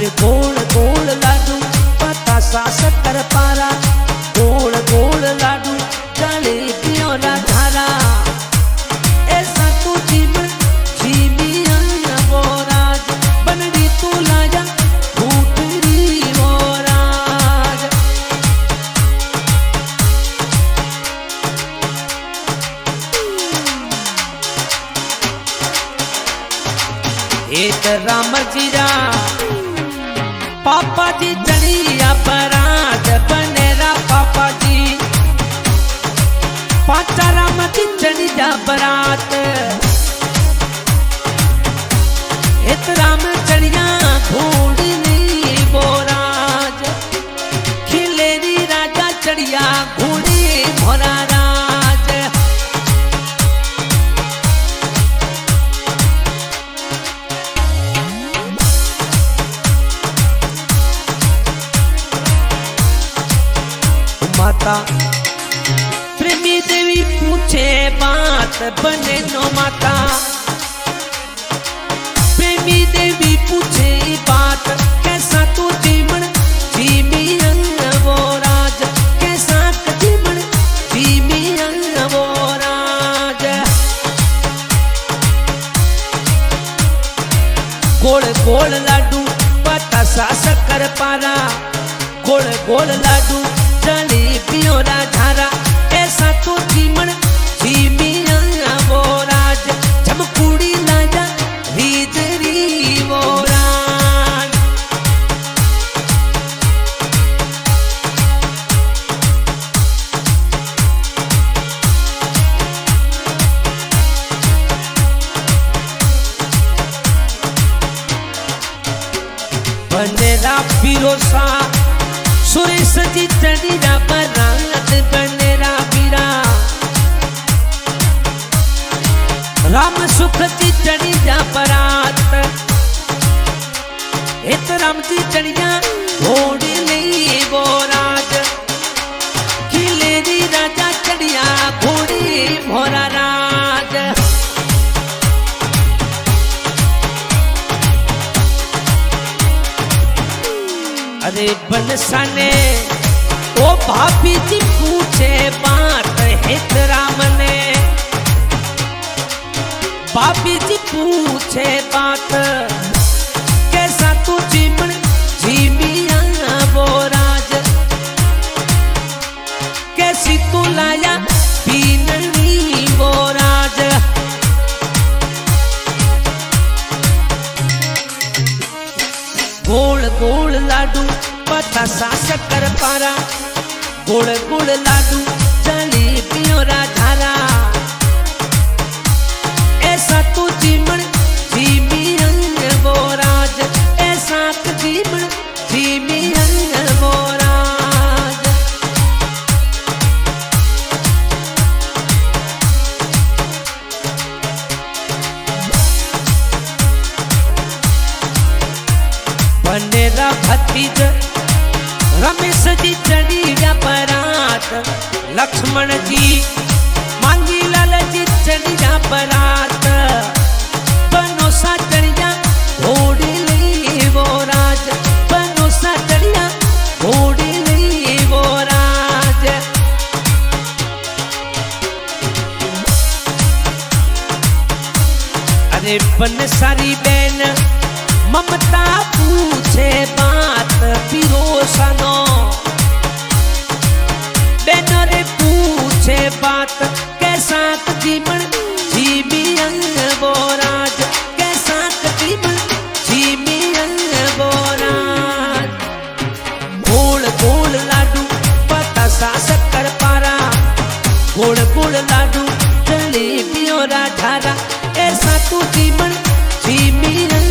अरे गोल गोल लाडू बतासा शक्कर पारा, गोल गोल लाडू जलेबियों रा धारा। ऐसा तू जीवन जीविया वो राज, बनड़ी तू लाया फूटरी वो राज। एक राम जीरा पापा जी चढ़िया बरात बनेरा पापा जी, पाचा राम जी चढ़िया बरात। हित राम चढ़िया घोड़ी वो राज, खिलेरी राजा चढ़िया घोड़ी भोरा राज। माता प्रेमी देवी पूछे बात बने नो माता, प्रेमी देवी पूछे बात कैसा तू जीवन जीवियन वो राज, कैसा जीवन जीवियन वो राज। गोल गोल लाडू बतासा शक्कर पारा, गोल गोल लाडू जलेबियों रा धारा। ऐसा तो जीवन जीविया वो राज, झमकुड़ी लाजा रीजरी वो राज। बनेरा फिरोसा सुरेश जी चढ़िया बरात बनेरा बीरा, राम सुख जी चढ़िया बरात। हित राम जी चढ़िया घोड़ी ले वो राज, खिलेरी राजा चढ़िया घोड़ी भोरा राज। अरे बनसाने ओ भाभी जी पूछे बात हित राम ने, भाभी जी पूछे बात कैसा तू जीवन जीविया वो राज, कैसी तू लाया पीननी वो राज। गोल गोल लाडू बतासा शक्कर पारा, गोल गोल लाडू जलेबियों रा धारा। ऐसा तू जीवन जीवियन वो राज, ऐसा जीवन जीवियन वो राज। बनेरा भतीज रमेश जी चढ़िया बरात, लक्ष्मण जी मांगी लाल जी चढ़िया बरात। बनोसा चढ़िया घोड़ी ले वो राज, बनोसा चढ़िया घोड़ी ले वो राज। अरे बनसारी बैन ममता पूछे बात फिरोसनो, बेनो रे पूछे बात कैसा जीवन जीवियन वो राज, कैसा जीवन जीवियन वो राज। गोल गोल लाडू बतासा शक्कर पारा, गोल गोल लाडू जलेबियों रा धारा। ऐसा तू जीवन जीवियन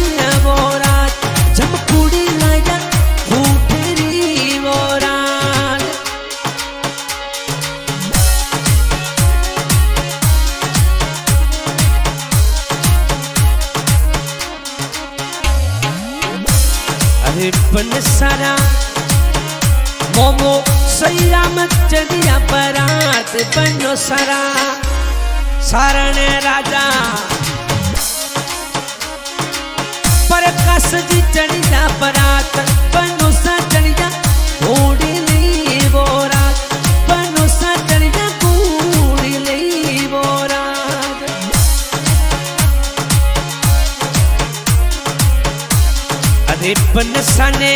वो राज, झमकुड़ी लाया फूटरी वो राज। अरे बनसारा मोमो सही राम चढ़िया बरात बनो सारा, सारण राजा पर सजी चढ़िया बरात बनोसा चढ़िया घोड़ी ली वो रात बनोसा चढ़िया घोड़ी ली वो रात। अरे बनसाने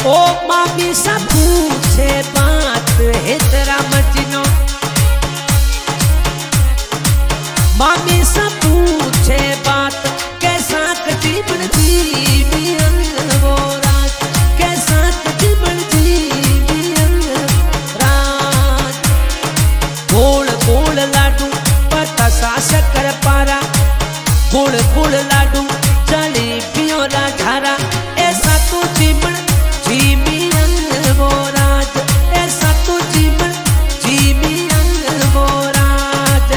ओ मामी सा पूछे बात है तेरा मजनो मामी सा पूछे बात कैसा जीवन जीवियन वो रात कैसा जीवन जीवियन रात। गोल गोल लाडू बतासा शक्कर पारा गोल गोल लाडू जलेबियों राझारा ऐसा तो जीवन जीवियन वो रात ऐसा तो जीवन जीवियन वो रात।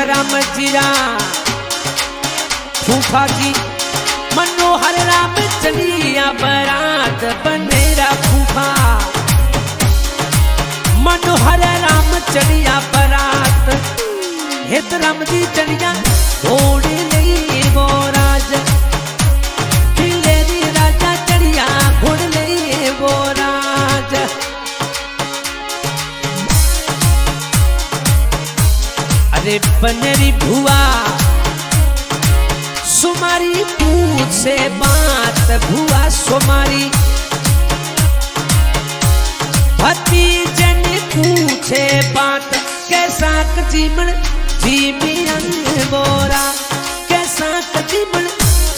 राम जीरा फूफा जी मनोहर राम चलिया बरात बनेरा फूफा मनोहर राम चलिया बरात हित राम जी चलिया घोड़ी नहीं वो राज खिलेरी राजा चलिया घोड़ नहीं वो राज। अरे बनेरी भुआ सुमारी पूछे बात भुआ सुमारी भतीजन पूछे बात कैसा जीवन जीवियन बोरा कैसा जीवन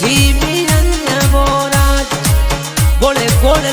जीवियन बोरा गोले गोले